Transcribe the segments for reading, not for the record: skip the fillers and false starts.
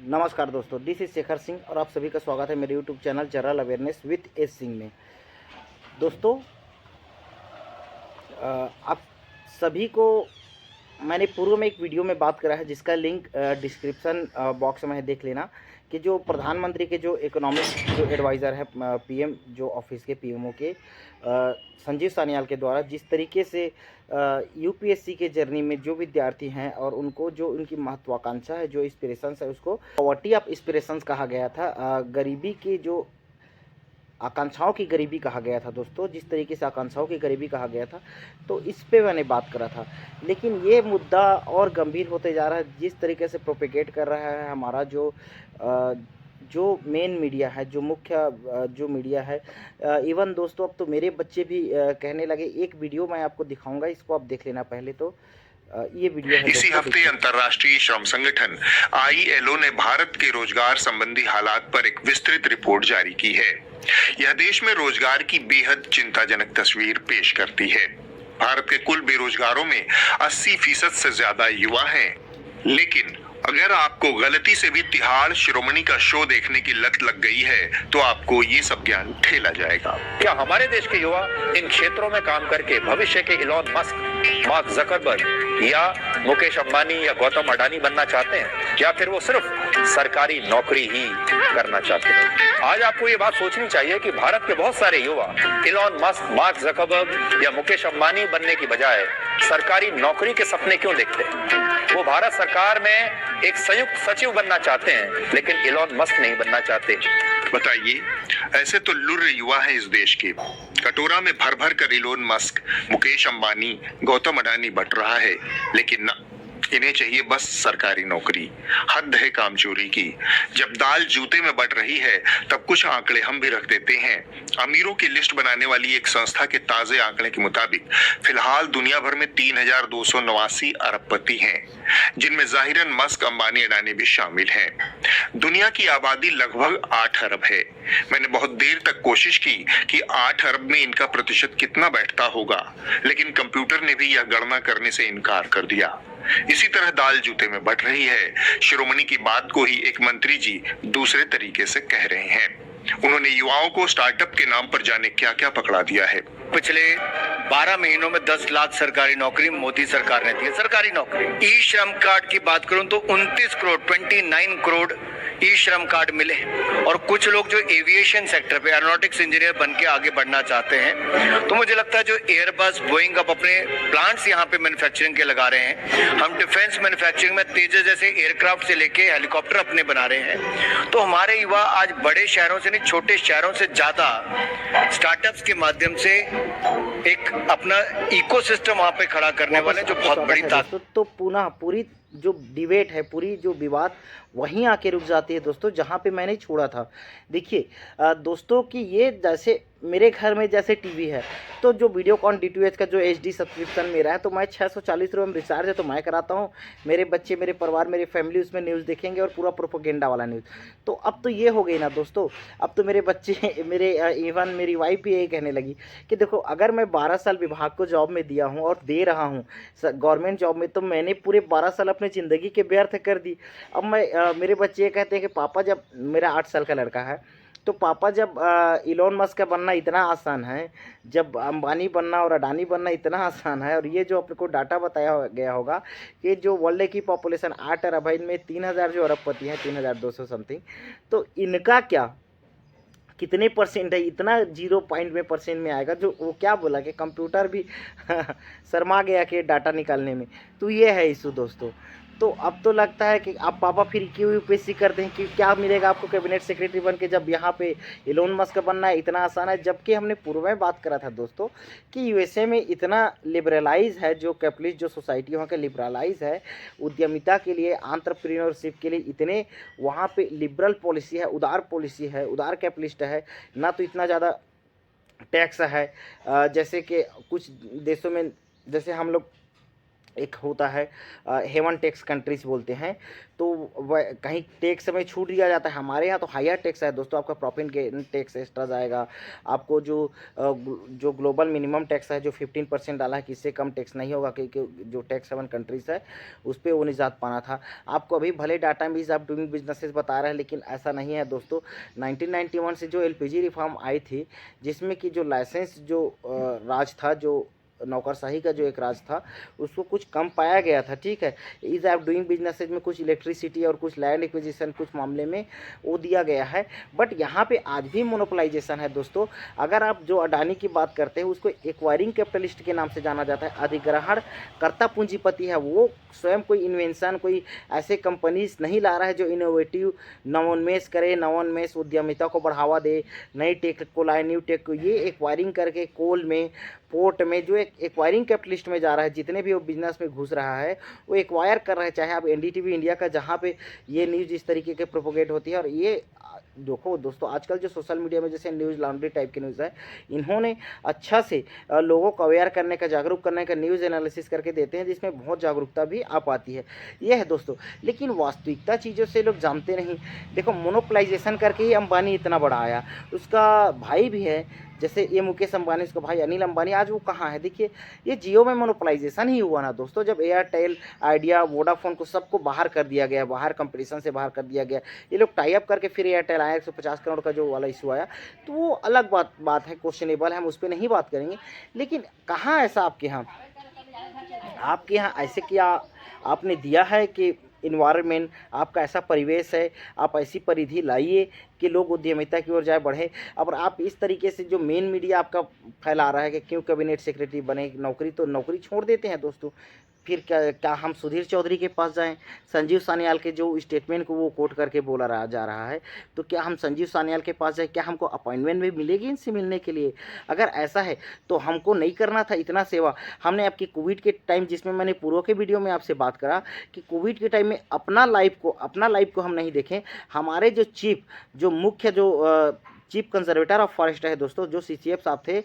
नमस्कार दोस्तों, this is Shekhar Singh और आप सभी का स्वागत है मेरे YouTube channel general awareness with S Singh में। दोस्तों, आप सभी को मैंने पूर्व में एक वीडियो में बात करा है जिसका लिंक डिस्क्रिप्शन बॉक्स में है, देख लेना। कि जो प्रधानमंत्री के जो इकोनॉमिक जो एडवाइज़र है पीएम जो ऑफिस के पीएमओ के संजीव सान्याल के द्वारा जिस तरीके से यूपीएससी के जर्नी में जो विद्यार्थी हैं और उनको जो उनकी महत्वाकांक्षा है, जो इंस्पिरेशंस है, उसको पॉवर्टी ऑफ इंस्पिरेशंस कहा गया था। गरीबी की जो आकांक्षाओं की गरीबी कहा गया था दोस्तों, जिस तरीके से आकांक्षाओं की गरीबी कहा गया था, तो इस पे मैंने बात करा था। लेकिन ये मुद्दा और गंभीर होते जा रहा है जिस तरीके से प्रोपेगेट कर रहा है हमारा जो मेन मीडिया है, जो मुख्य जो मीडिया है। इवन दोस्तों, अब तो मेरे बच्चे भी कहने लगे। एक वीडियो मैं आपको दिखाऊंगा, इसको आप देख लेना पहले। तो ये वीडियो है। इसी हफ्ते अंतर्राष्ट्रीय श्रम संगठन आईएलओ ने भारत के रोजगार संबंधी हालात पर एक विस्तृत रिपोर्ट जारी की है। यह देश में रोजगार की बेहद चिंताजनक तस्वीर पेश करती है। भारत के कुल बेरोजगारों में 80% से ज्यादा युवा हैं। लेकिन अगर आपको गलती से भी तिहाड़ शिरोमणि का शो देखने की लत लग गई है तो आपको ये सब ज्ञान ठेला जाएगा। क्या हमारे देश के युवा इन क्षेत्रों में काम करके भविष्य के इलॉन मस्क, मार्क जकरबर्ग या मुकेश अंबानी या गौतम अडानी बनना चाहते हैं, या फिर वो सिर्फ सरकारी नौकरी ही करना चाहते हैं? आज आपको ये बात सोचनी चाहिए कि भारत के बहुत सारे युवा इलॉन मस्क, मार्क जकरबर्ग या मुकेश अंबानी बनने की बजाय सरकारी नौकरी के सपने क्यों देखते हैं? वो भारत सरकार में एक संयुक्त सचिव बनना चाहते हैं, लेकिन इलॉन मस्क नहीं बनना चाहते। बताइए, ऐसे तो लुर्र युवा है इस देश के। कटोरा में भर भर कर Elon Musk, Mukesh Ambani, Gautam Adani but रहा है, लेकिन ना, इन्हें चाहिए बस सरकारी नौकरी। हद है कामचोरी की। जब दाल जूते में बट रही है तब कुछ आंकड़े हम भी रख देते हैं। अमीरों की लिस्ट बनाने वाली एक संस्था के ताजे आंकड़े के मुताबिक फिलहाल दुनिया भर में 3289 अरबपति हैं, जिनमें जाहिरन मस्क, अंबानी, अडानी भी शामिल हैं। दुनिया की आबादी लगभग 8 अरब है। मैंने बहुत देर तक कोशिश की कि 8 अरब में इनका प्रतिशत कितना बैठता होगा, लेकिन कंप्यूटर ने भी यह गणना करने से इनकार कर दिया। इसी तरह दाल जूते में बट रही है। शिरोमणि की बात को ही एक मंत्री जी दूसरे तरीके से कह रहे हैं। उन्होंने युवाओं को स्टार्टअप के नाम पर जाने क्या क्या पकड़ा दिया है। पिछले 12 महीनों में 10 लाख सरकारी नौकरी मोदी सरकार ने दी है। सरकारी नौकरी। ई श्रम कार्ड की बात करूं तो 29 करोड़ 29 करोड़ ई श्रम कार्ड मिले। और कुछ लोग जो एविएशन सेक्टर पे एरोनॉटिक्स इंजीनियर बन के आगे बढ़ना चाहते हैं, तो मुझे लगता है जो एयरबस, बोइंग अब अपने प्लांट्स यहाँ पे मैन्युफैक्चरिंग के लगा रहे हैं, हम डिफेंस मैन्युफैक्चरिंग में तेजस जैसे एयरक्राफ्ट से लेके हेलीकॉप्टर अपने बना रहे हैं। तो हमारे युवा आज बड़े शहरों से नहीं, छोटे शहरों से ज्यादा स्टार्टअप्स के माध्यम से एक अपना इकोसिस्टम वहां पे खड़ा करने वाले, जो बहुत बड़ी ताकत। तो पुनः पूरी जो डिबेट है, पूरी जो विवाद वहीं आके रुक जाती है दोस्तों, जहाँ पे मैंने छोड़ा था। देखिए दोस्तों, कि ये जैसे मेरे घर में जैसे टीवी है, तो जो वीडियोकॉन DTH का जो HD सब्सक्रिप्शन मेरा है, तो मैं 640 रुपये में रिचार्ज है तो मैं कराता हूँ। मेरे बच्चे, मेरे परिवार, मेरी फैमिली उसमें न्यूज़ देखेंगे और पूरा प्रोपेगेंडा वाला न्यूज़। तो अब तो ये हो गई ना दोस्तों, अब तो मेरे बच्चे, मेरे इवन मेरी वाइफ भी यही कहने लगी कि देखो, अगर मैं 12 साल विभाग को जॉब में दिया हूँ और दे रहा हूँ गवर्नमेंट जॉब में, तो मैंने पूरे 12 साल अपनी ज़िंदगी के व्यर्थ कर दी। अब मेरे बच्चे ये कहते हैं कि पापा, जब मेरा 8 साल का लड़का है, तो पापा जब इलोन मस्क का बनना इतना आसान है, जब अंबानी बनना और अडानी बनना इतना आसान है, और ये जो आपको डाटा बताया गया होगा कि जो वर्ल्ड की पॉपुलेशन 8 अरब है, इनमें 3000 जो अरबपति हैं, 3200 समथिंग, तो इनका क्या कितने परसेंट है? इतना 0 पॉइंट में परसेंट में आएगा। जो वो क्या बोला कि कंप्यूटर भी शर्मा गया कि डाटा निकालने में। तो ये है इशू दोस्तों। तो अब तो लगता है कि आप पापा फिर क्यों यूपीएससी करते हैं, कि क्या मिलेगा आपको कैबिनेट सेक्रेटरी बन के, जब यहाँ पे इलोन मस्क बनना है इतना आसान है। जबकि हमने पूर्व में बात करा था दोस्तों कि यूएसए में इतना लिबरलाइज है, जो कैपिटलिस्ट जो सोसाइटी वहाँ का लिबरलाइज है, उद्यमिता के लिए, एंटरप्रेन्योरशिप के लिए इतने वहाँ पे लिबरल पॉलिसी है, उदार पॉलिसी है, उदार कैपिटलिस्ट है ना। तो इतना ज़्यादा टैक्स है, जैसे कि कुछ देशों में, जैसे हम लोग एक होता है हेवन टैक्स कंट्रीज बोलते हैं, तो वह कहीं टैक्स में छूट दिया जाता है। हमारे यहाँ तो हायर टैक्स है दोस्तों, आपका प्रॉफिट गेन टैक्स एक्स्ट्रा जाएगा। आपको जो ग्लोबल मिनिमम टैक्स है जो 15% डाला है कि इससे कम टैक्स नहीं होगा, क्योंकि जो टैक्स हेवन कंट्रीज है उस पर वो निजात पाना था। आपको अभी भले डाटा में आप डूइंग बिजनेसेस बता रहे हैं, लेकिन ऐसा नहीं है दोस्तों। 1991 से जो एलपीजी रिफॉर्म आई थी, जिसमें कि जो लाइसेंस जो राज था, जो नौकरशाही का जो एक राज था, उसको कुछ कम पाया गया था, ठीक है। ईज ऑफ डूइंग बिजनेसेज में कुछ इलेक्ट्रिसिटी और कुछ लैंड एक्विजिशन कुछ मामले में वो दिया गया है, बट यहाँ पे आज भी मोनोपोलाइजेशन है दोस्तों। अगर आप जो अडानी की बात करते हैं, उसको एक्वायरिंग कैपिटलिस्ट के नाम से जाना जाता है। अधिग्रहण कर्ता पूंजीपति है, वो स्वयं कोई इन्वेंशन, कोई ऐसे कंपनीज नहीं ला रहा है जो इनोवेटिव नवोन्मेष करे, नवोन्मेष उद्यमिता को बढ़ावा दे, नई टेक को लाए, न्यू टेक को। ये एक्वायरिंग करके कोल में, पोर्ट में जो एक एक्वायरिंग कैपिटलिस्ट में जा रहा है, जितने भी वो बिजनेस में घुस रहा है वो एक्वायर कर रहा है। चाहे आप एनडीटीवी इंडिया का, जहाँ पे ये न्यूज़ इस तरीके के प्रोपोगेट होती है। और ये देखो दोस्तों, आजकल जो सोशल मीडिया में जैसे न्यूज़ लॉन्ड्री टाइप की न्यूज़ है, इन्होंने अच्छा से लोगों को अवेयर करने का, जागरूक करने का न्यूज़ एनालिसिस करके देते हैं, जिसमें बहुत जागरूकता भी आ पाती है। यह है दोस्तों, लेकिन वास्तविकता चीज़ों से लोग जानते नहीं। देखो, मोनोपलाइजेशन करके ही अंबानी इतना बड़ा आया। उसका भाई भी है, जैसे ये मुकेश अंबानी, उसका भाई अनिल अंबानी, आज वो कहाँ है? देखिए, ये जियो में मोनोपलाइजेशन ही हुआ ना दोस्तों, जब एयरटेल, आइडिया, वोडाफोन को सबको बाहर कर दिया गया, बाहर कंपटीशन से बाहर कर दिया गया। ये लोग टाई अप करके फिर एयरटेल आया, 150 करोड़ का जो वाला इशू आया, तो वो अलग बात है, क्वेश्चनेबल है, हम उस पर नहीं बात करेंगे। लेकिन कहाँ ऐसा आपके यहाँ ऐसे क्या आपने दिया है कि इन्वायरमेंट, आपका ऐसा परिवेश है, आप ऐसी परिधि लाइए कि लोग उद्यमिता की ओर जाए, बढ़े। अब आप इस तरीके से जो मेन मीडिया आपका फैला रहा है कि क्यों कैबिनेट सेक्रेटरी बने, नौकरी तो नौकरी छोड़ देते हैं दोस्तों। फिर क्या हम सुधीर चौधरी के पास जाएं? संजीव सान्याल के जो स्टेटमेंट को वो कोट करके बोला जा रहा है, तो क्या हम संजीव सान्याल के पास जाए? क्या हमको अपॉइंटमेंट भी मिलेगी इनसे मिलने के लिए? अगर ऐसा है तो हमको नहीं करना था इतना सेवा। हमने आपकी कोविड के टाइम, जिसमें मैंने पूर्व के वीडियो में आपसे बात करा कि कोविड के टाइम में अपना लाइफ को हम नहीं देखें। हमारे जो मुख्य चीफ कंजर्वेटर ऑफ फॉरेस्ट है दोस्तों, जो सीसीएफ साहब थे,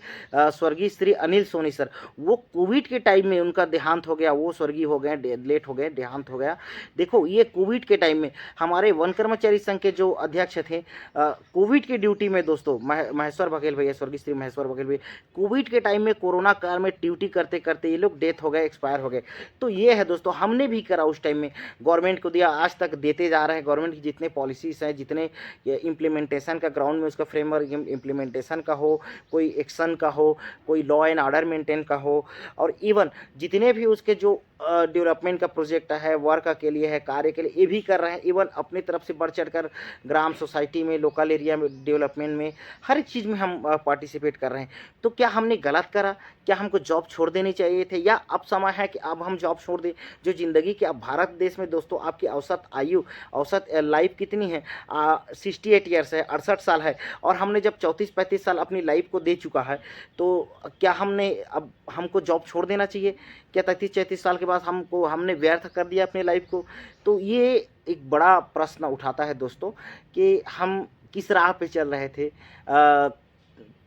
स्वर्गीय श्री अनिल सोनी सर, वो कोविड के टाइम में उनका देहांत हो गया, वो स्वर्गीय हो गए, लेट हो गए, देहांत हो गया। देखो, ये कोविड के टाइम में हमारे वन कर्मचारी संघ के जो अध्यक्ष थे, कोविड की ड्यूटी में दोस्तों, महेश्वर बघेल भैया, स्वर्गीय श्री महेश्वर बघेल भैया, कोविड के टाइम में कोरोना काल में ड्यूटी करते करते ये लोग डेथ हो गए, एक्सपायर हो गए। तो ये है दोस्तों, हमने भी करा उस टाइम में, गवर्नमेंट को दिया, आज तक देते जा रहे हैं। गवर्नमेंट की जितने पॉलिसीज हैं, जितने इम्प्लीमेंटेशन का ग्राउंड में उसका फ्रेमवर्क इम्प्लीमेंटेशन का हो, कोई एक्शन का हो, कोई लॉ एंड ऑर्डर मेंटेन का हो, और इवन जितने भी उसके जो डेवलपमेंट का प्रोजेक्ट है, वर्क के लिए है, कार्य के लिए, ये भी कर रहे हैं। इवन अपनी तरफ से बढ़ चढ़कर ग्राम, सोसाइटी में, लोकल एरिया में डेवलपमेंट में, हर एक चीज़ में हम पार्टिसिपेट कर रहे हैं। तो क्या हमने गलत करा? क्या हमको जॉब छोड़ देनी चाहिए थे, या अब समय है कि अब हम जॉब छोड़ दें? जो ज़िंदगी के, अब भारत देश में दोस्तों आपकी औसत लाइफ कितनी है? 68 ईयर्स है, 68 साल है। और हमने जब 34-35 साल अपनी लाइफ को दे चुका है, तो क्या हमको जॉब छोड़ देना चाहिए? क्या 33-34 साल के बाद हमने व्यर्थ कर दिया अपनी लाइफ को? तो ये एक बड़ा प्रश्न उठाता है दोस्तों कि हम किस राह पे चल रहे थे,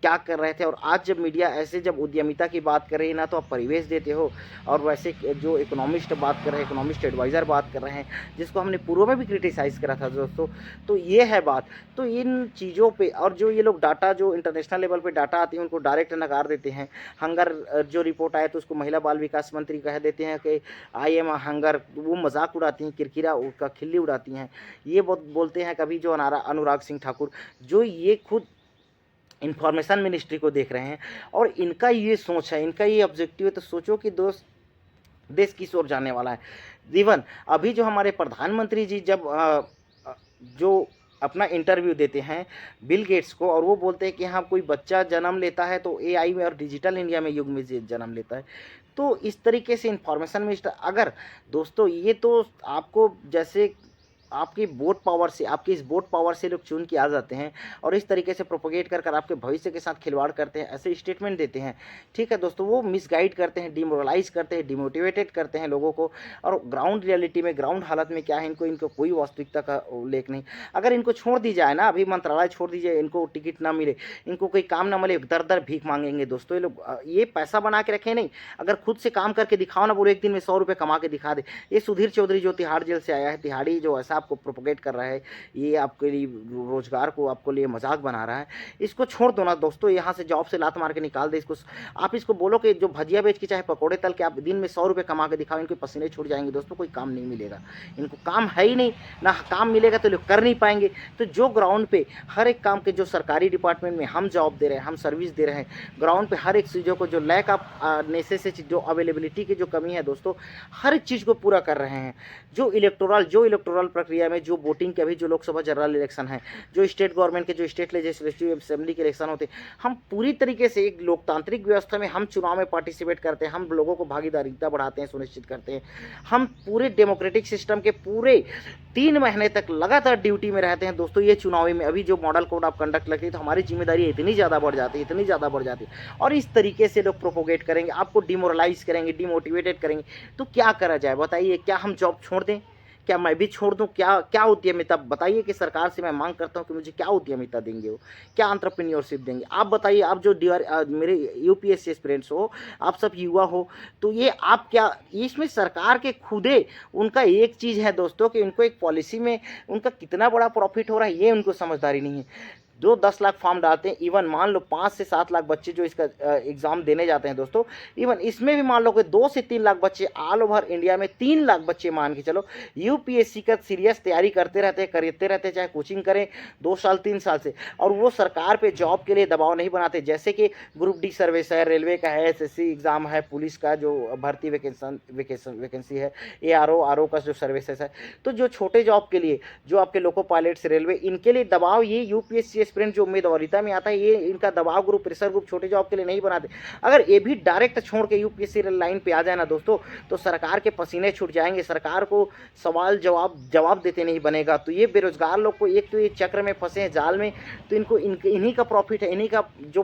क्या कर रहे थे। और आज जब मीडिया ऐसे जब उद्यमिता की बात कर रही है ना, तो आप परिवेश देते हो, और वैसे जो इकोनॉमिस्ट बात कर रहे हैं, इकोनॉमिस्ट एडवाइज़र बात कर रहे हैं, जिसको हमने पूर्व में भी क्रिटिसाइज़ करा था दोस्तों। तो ये है बात। तो इन चीज़ों पे, और जो ये लोग डाटा, जो इंटरनेशनल लेवल पे डाटा आती है, उनको डायरेक्ट नकार देते हैं। हंगर जो रिपोर्ट आया तो उसको महिला बाल विकास मंत्री कह देते हैं कि आई एम हंगर, वो मजाक उड़ाती हैं, किरकिरा का खिल्ली उड़ाती हैं। ये बोलते हैं कभी जो अनुराग सिंह ठाकुर, जो ये खुद इंफॉर्मेशन मिनिस्ट्री को देख रहे हैं, और इनका ये सोच है, इनका ये ऑब्जेक्टिव है। तो सोचो कि देश किस ओर जाने वाला है। इवन अभी जो हमारे प्रधानमंत्री जी जब जो अपना इंटरव्यू देते हैं बिल गेट्स को, और वो बोलते हैं कि हाँ, कोई बच्चा जन्म लेता है तो एआई में और डिजिटल इंडिया में युग में जन्म लेता है। तो इस तरीके से इंफॉर्मेशन मिनिस्टर, अगर दोस्तों, ये तो आपको जैसे आपकी वोट पावर से, आपकी इस वोट पावर से लोग चुन के आ जाते हैं और इस तरीके से प्रोपोगेट कर कर आपके भविष्य के साथ खिलवाड़ करते हैं, ऐसे स्टेटमेंट देते हैं। ठीक है दोस्तों, वो मिसगाइड करते हैं, डिमोरलाइज करते हैं, डिमोटिवेटेड करते हैं लोगों को। और ग्राउंड रियलिटी में, ग्राउंड हालत में क्या है, इनको कोई वास्तविकता का उल्लेख नहीं। अगर इनको छोड़ दी जाए ना, अभी मंत्रालय छोड़ दीजिए, इनको टिकट ना मिले, इनको कोई काम ना मिले, दर दर भीख मांगेंगे दोस्तों ये लोग। ये पैसा बना के रखे नहीं, अगर खुद से काम करके दिखाओ ना, बोलो एक दिन में 100 रुपये कमा के दिखा दे। ये सुधीर चौधरी जो तिहाड़ जेल से आया है, तिहाड़ी जो ऐसा आपको प्रोपोगेट कर रहा है, ये आपके लिए रोजगार को आपको लिए मजाक बना रहा है, इसको छोड़ दो ना दोस्तों। यहाँ से जॉब से लात मार के निकाल दे इसको। आप इसको बोलो कि जो भजिया बेच के चाहे पकौड़े तल के आप दिन में 100 रुपये कमा के दिखाओ, इनके पसीने छूट जाएंगे दोस्तों, कोई काम नहीं मिलेगा। इनको काम है ही नहीं, ना काम मिलेगा तो लोग कर नहीं पाएंगे। तो जो ग्राउंड पे हर एक काम के, जो सरकारी डिपार्टमेंट में हम जॉब दे रहे हैं, हम सर्विस दे रहे हैं, ग्राउंड पे हर एक चीज़ों को, जो लैक ऑफ नेसेसिटी, जो अवेलेबिलिटी की जो कमी है दोस्तों, हर एक चीज़ को पूरा कर रहे हैं। जो इलेक्टोरल प्रक्रिया में, जो वोटिंग के अभी जो लोकसभा जनरल इलेक्शन है, जो स्टेट गवर्नमेंट के, जो स्टेट लेजिस्लेटिव असेंबली के इलेक्शन होते हैं, हम पूरी तरीके से एक लोकतांत्रिक व्यवस्था में हम चुनाव में पार्टिसिपेट करते हैं, हम लोगों को भागीदारिता बढ़ाते हैं, सुनिश्चित करते हैं। हम पूरे डेमोक्रेटिक सिस्टम के पूरे 3 महीने तक लगातार ड्यूटी में रहते हैं दोस्तों। ये चुनावी में अभी जो मॉडल कोड ऑफ कंडक्ट लगती है, तो हमारी जिम्मेदारी इतनी ज़्यादा बढ़ जाती है, इतनी ज़्यादा बढ़ जाती है। और इस तरीके से लोग प्रोपोगेट करेंगे, आपको डिमोरलाइज करेंगे, डिमोटिवेटेड करेंगे, तो क्या करा जाए बताइए? क्या हम जॉब छोड़ दें? क्या मैं भी छोड़ दूं? क्या उद्यमिता बताइए कि सरकार से मैं मांग करता हूं कि मुझे क्या उद्यमिता देंगे वो, क्या एंटरप्रेन्योरशिप देंगे? आप बताइए, आप जो मेरे यूपीएससी एस्पिरेंट्स हो, आप सब युवा हो, तो ये आप क्या, इसमें सरकार के खुदे उनका एक चीज़ है दोस्तों कि उनको एक पॉलिसी में उनका कितना बड़ा प्रॉफिट हो रहा है, ये उनको समझदारी नहीं है। जो 10 लाख फॉर्म डालते हैं, इवन मान लो 5 से 7 लाख बच्चे जो इसका एग्ज़ाम देने जाते हैं दोस्तों, इवन इसमें भी मान लो कि 2 से 3 लाख बच्चे ऑल ओवर इंडिया में, 3 लाख बच्चे मान के चलो यूपीएससी का सीरियस तैयारी करते रहते, चाहे कोचिंग करें 2 साल 3 साल से, और वो सरकार पे जॉब के लिए दबाव नहीं बनाते। जैसे कि ग्रुप डी सर्विस है, रेलवे का है, एसएससी एग्ज़ाम है, पुलिस का जो भर्ती वैकेंसी है, आरओ का जो सर्विसेज है, तो जो छोटे जॉब के लिए, जो आपके लोको पायलट्स, रेलवे, इनके लिए दबाव ये यूपीएससी एस्पिरेंट जो उम्मीदवारिता में आता है, ये इनका दबाव ग्रुप, प्रेशर ग्रुप छोटे जॉब के लिए नहीं बनाते। अगर ये भी डायरेक्ट छोड़ के यूपीएससी लाइन पे आ जाए ना दोस्तों, तो सरकार के पसीने छूट जाएंगे, सरकार को सवाल जवाब देते नहीं बनेगा। तो ये बेरोजगार लोग को, एक तो ये चक्र में फंसे हैं, जाल में, तो इनको इन्हीं का प्रॉफिट है, इन्हीं का जो,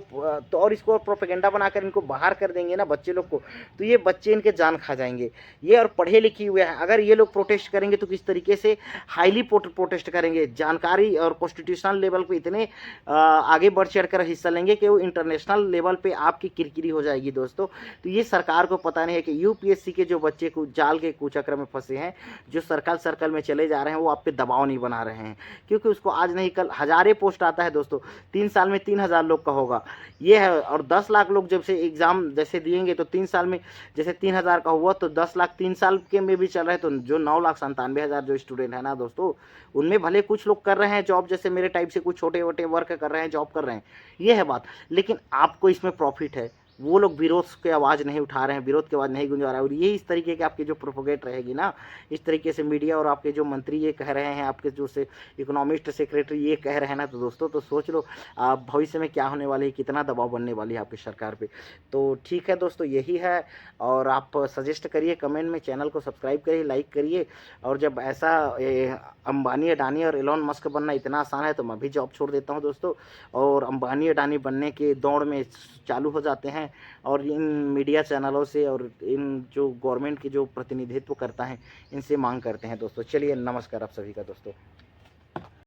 तो और इसको प्रोपेगेंडा बनाकर इनको बाहर कर देंगे ना बच्चे लोग को, तो ये बच्चे इनके जान खा जाएंगे। ये और पढ़े लिखे हुए हैं, अगर ये लोग प्रोटेस्ट करेंगे तो किस तरीके से हाईली प्रोटेस्ट करेंगे, जानकारी और कॉन्स्टिट्यूशनल लेवल पे इतने आगे बढ़ चढ़कर हिस्सा लेंगे कि वो इंटरनेशनल लेवल पे आपकी किरकिरी हो जाएगी दोस्तों। तो ये सरकार को पता नहीं है कि यूपीएससी के जो बच्चे जाल के कुचक्र में फंसे हैं, जो सर्कल में चले जा रहे हैं, वो आप पे दबाव नहीं बना रहे हैं, क्योंकि उसको आज नहीं कल हज़ारे पोस्ट आता है दोस्तों। 3 साल में 3000 लोग का होगा, ये है। और 10 लाख लोग जब से एग्ज़ाम जैसे दिएंगे, तो 3 साल में जैसे 3000 का हुआ, तो 10 लाख 3 साल के में भी चल रहे हैं, तो जो 9,97,000 जो स्टूडेंट है ना दोस्तों, उनमें भले कुछ लोग कर रहे हैं जॉब, जैसे मेरे टाइप से कुछ छोटे मोटे वर्क कर रहे हैं, जॉब कर रहे हैं, ये है बात। लेकिन आपको इसमें प्रॉफिट है, वो लोग विरोध की आवाज़ नहीं उठा रहे हैं, विरोध की आवाज़ नहीं गुंजा रहा है। और ये इस तरीके के आपके जो प्रोपोगेट रहेगी ना, इस तरीके से मीडिया और आपके जो मंत्री ये कह रहे हैं, आपके जो से इकोनॉमिस्ट सेक्रेटरी ये कह रहे हैं ना, तो दोस्तों तो सोच लो आप भविष्य में क्या होने वाली है, कितना दबाव बनने वाली है आपकी सरकार पे। तो ठीक है दोस्तों, यही है। और आप सजेस्ट करिए कमेंट में, चैनल को सब्सक्राइब करिए, लाइक करिए। और जब ऐसा अंबानी, अडानी और एलोन मस्क बनना इतना आसान है, तो मैं भी जॉब छोड़ देता हूँ दोस्तों, और अंबानी अडानी बनने के दौड़ में चालू हो जाते हैं। और इन मीडिया चैनलों से और इन जो गवर्नमेंट की जो प्रतिनिधित्व करता है, इनसे मांग करते हैं दोस्तों। चलिए, नमस्कार आप सभी का दोस्तों।